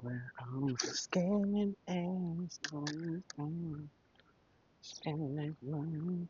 Where I'm scanning and scanning one.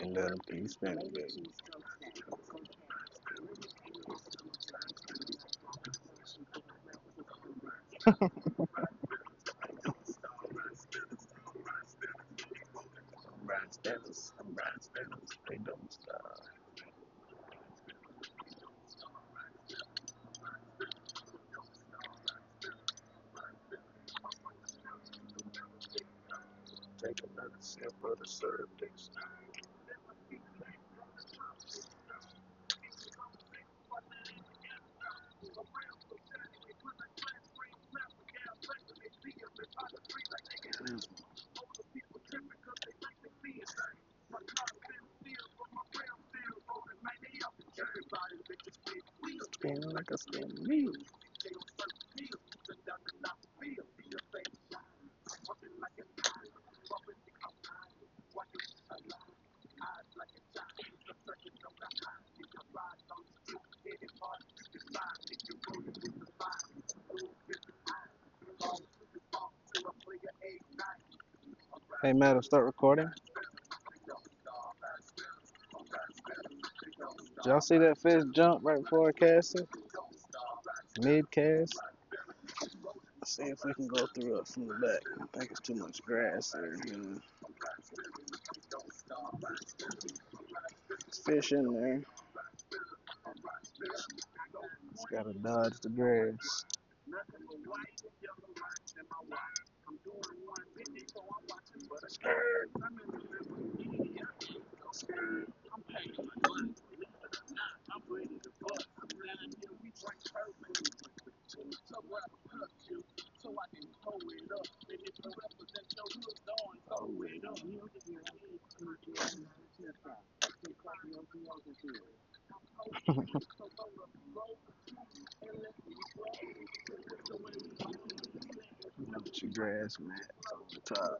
And let them keep spinning, baby. Some ride spinners, they don't stop. Take another sip of the syrup this time. Spin like a spin wheel. Hey, Madam, start recording. Did y'all see that fish jump right before I cast it? Mid cast. Let's see if we can go through it from the back. I think it's too much grass there. It's fish in there. Just gotta dodge the grass. Your grass mats on the top.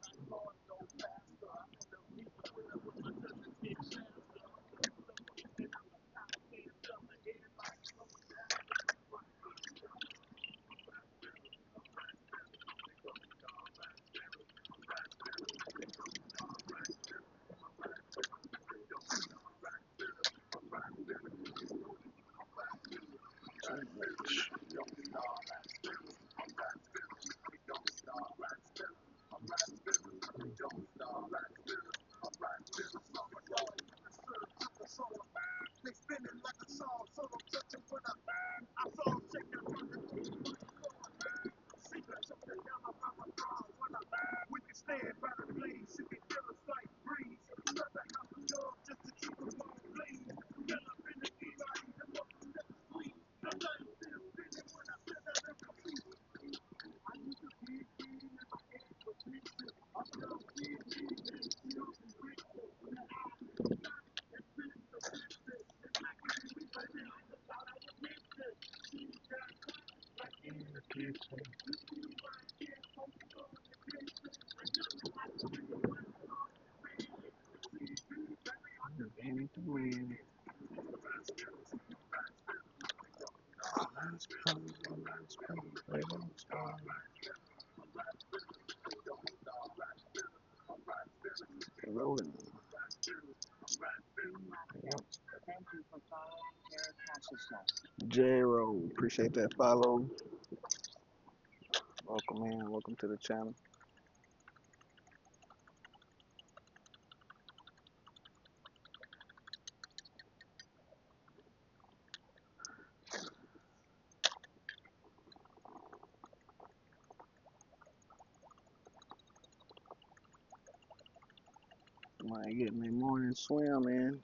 Rolling. Yep. J-Roll, appreciate that follow. Welcome in, welcome to the channel. Somebody getting their morning swim in.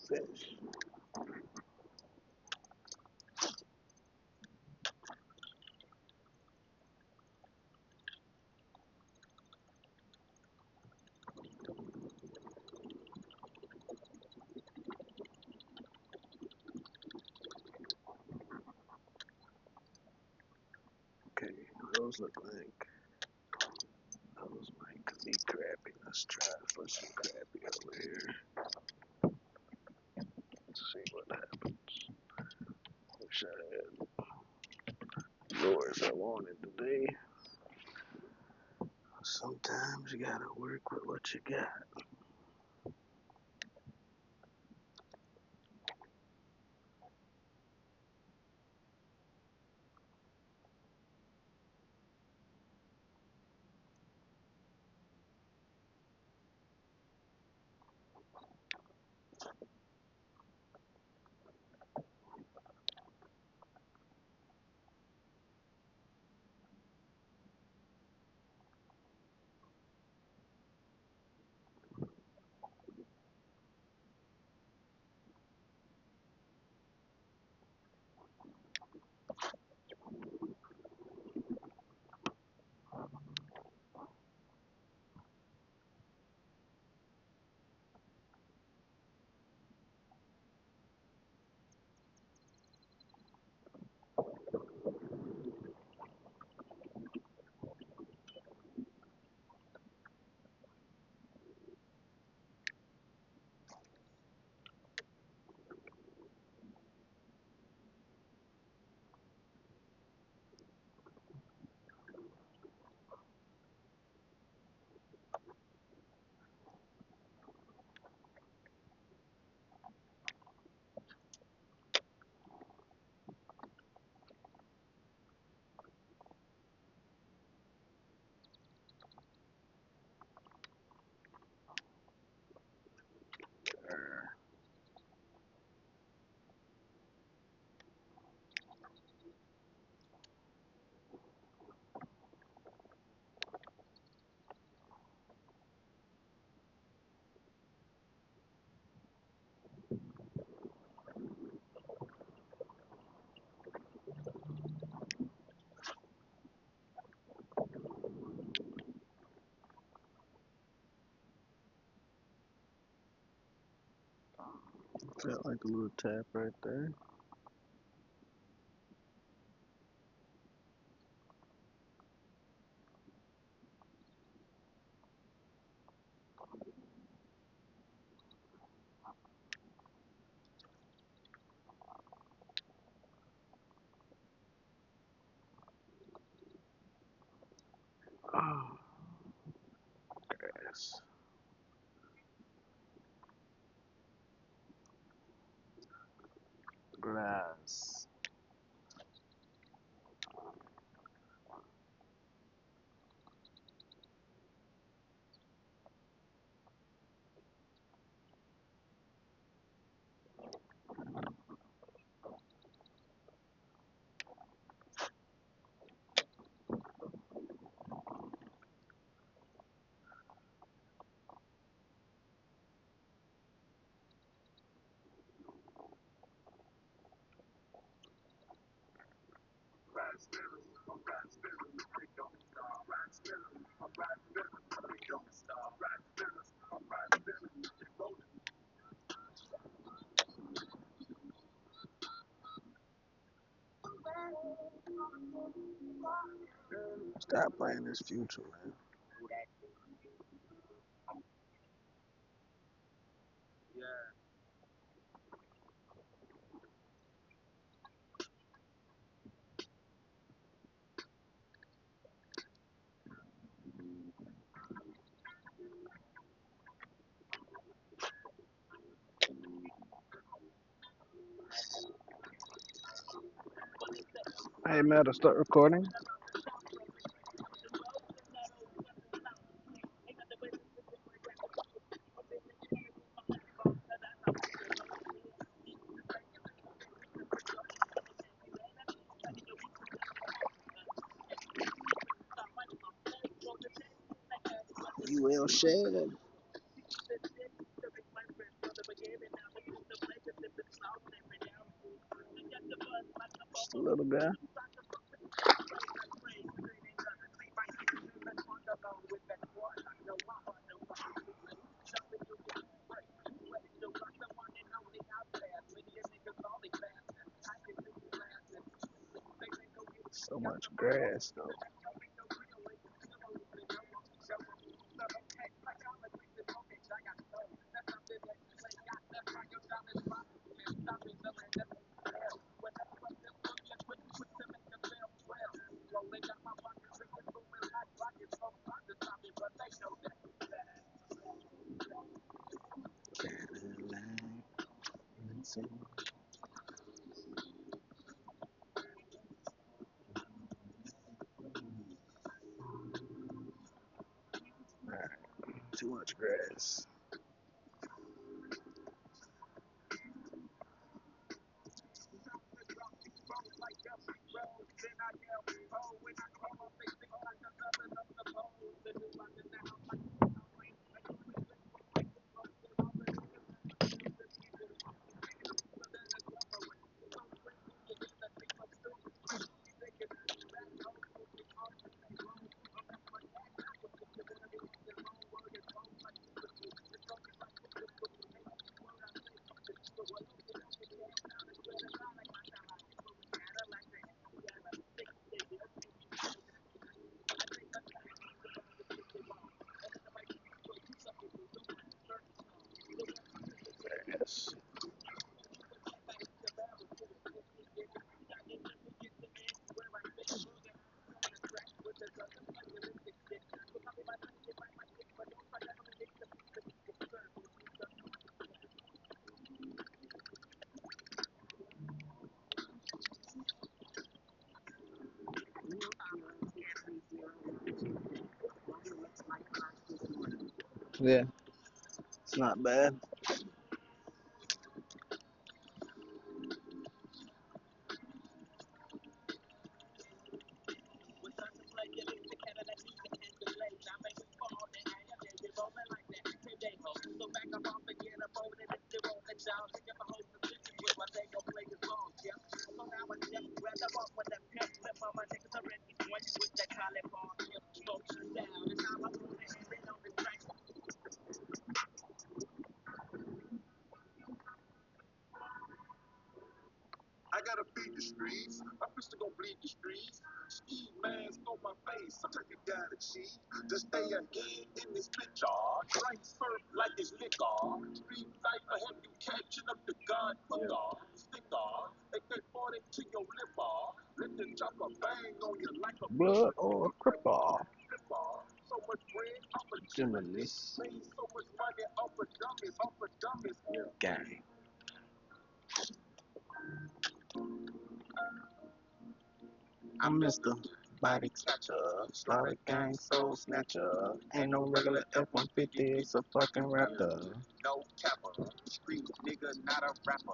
Fish. Okay, those look like those might be crappy. Let's try for some crappy over here. Let's see what happens. Wish I had lures I wanted today. Sometimes you gotta work with what you got. Felt like a little tap right there. Oh, grass. Grass. Stop playing this future, man. Hey, Matt, start recording. You will shed. Just a little guy. So much grass, though. Too much grass. Yes. Yeah, it's not bad. Blood or cripple. Gentleness. Gang. I'm Mr. Body Catcher, Slaughter Gang Soul Snatcher. Ain't no regular F-150, it's a fucking raptor. No capper, street nigga, not a rapper.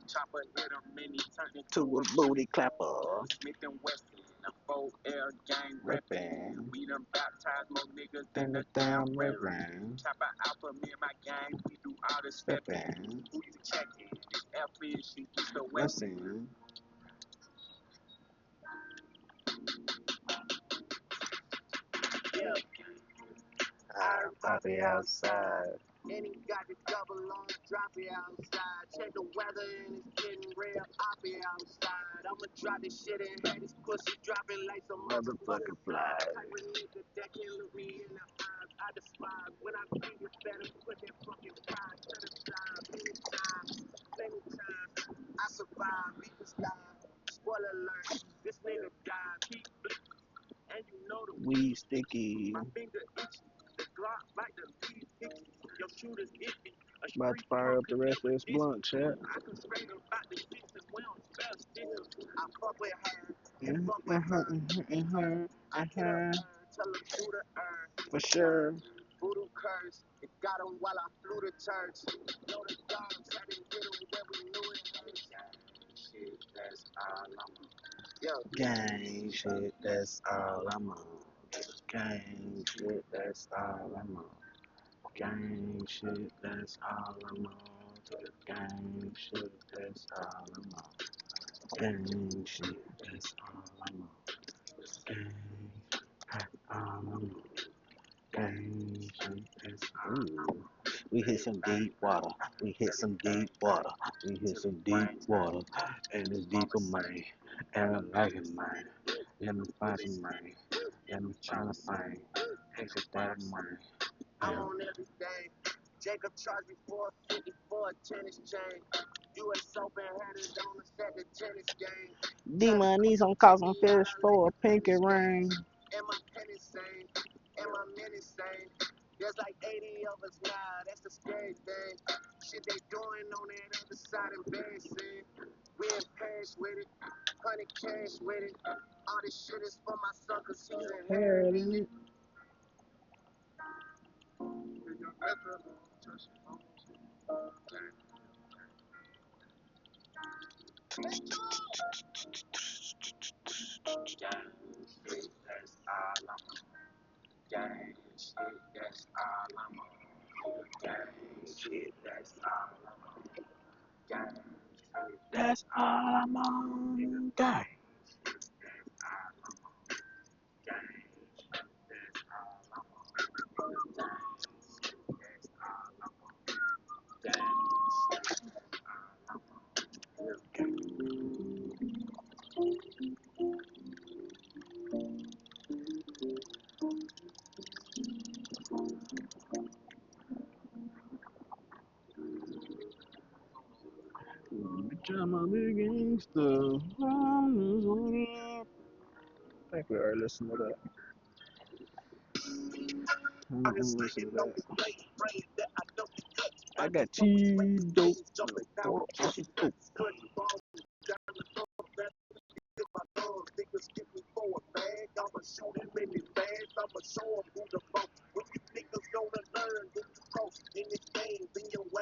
Chopper hit him and he turned into a booty clapper. Smith and Wesson, a 4L gang reppin'. We done baptized more niggas than the damn reverend. Chopper Alpha, me and my gang, we do all the steppin'. Who you checkin'? This F is she used to Wesson. I'll be outside. And he got the double on, drop it outside. Check the weather and it's getting real. I'll be outside. I'ma drop this shit and have this pussy dropping like some motherfucking flies. Type of nigga that can look me in the eyes. I despise when I think it's better. Put that fucking pride to the side. Many times, I survive. Beat the sky. Spoiler alert, this nigga died. Keep blinking, and you know the weed sticky. My finger itchy. The Glock like the lead icky. Your shooter's iffy. About to fire up the rest of this blunt, chat. I can straight about the six and we don't spell stickers. I fuck with her. And fuck with her. I hit her. Tell her do the earn. For sure. Voodoo curse. It got him while I flew to church. Know the dogs had to get him where we knew it hurts. Shit, that's all I'm on. Yo. Gang shit, that's all I'm on. Gang shit, that's all I'm on. Gang shit, that's all I'm on. Gang shit, that's all I'm on. Gang shit, that's all I'm on. Gang, that's all I'm on. Gang shit, that's all. We hit some deep water. We hit some deep water. We hit some deep water. And it's deeper money. And I like it, man. Let me find some money. Let me try to find extra that money. I'm on everything. Jacob charged me $450 for a tennis chain. US Open had it on the set the tennis game. D-Money's on costing fish for a pinky ring. And my penny same. And my mini same. There's like 80 of us now. That's the scary thing. Shit they doing on that other side embarrassing. We in Paris with it. 100 cash with it. All this shit is for my son cause he's inheriting it. That's all I'm on. Gang. Bitch, I'm a big gangster. I think we already listened to that. Listen to that. I got cheese dope.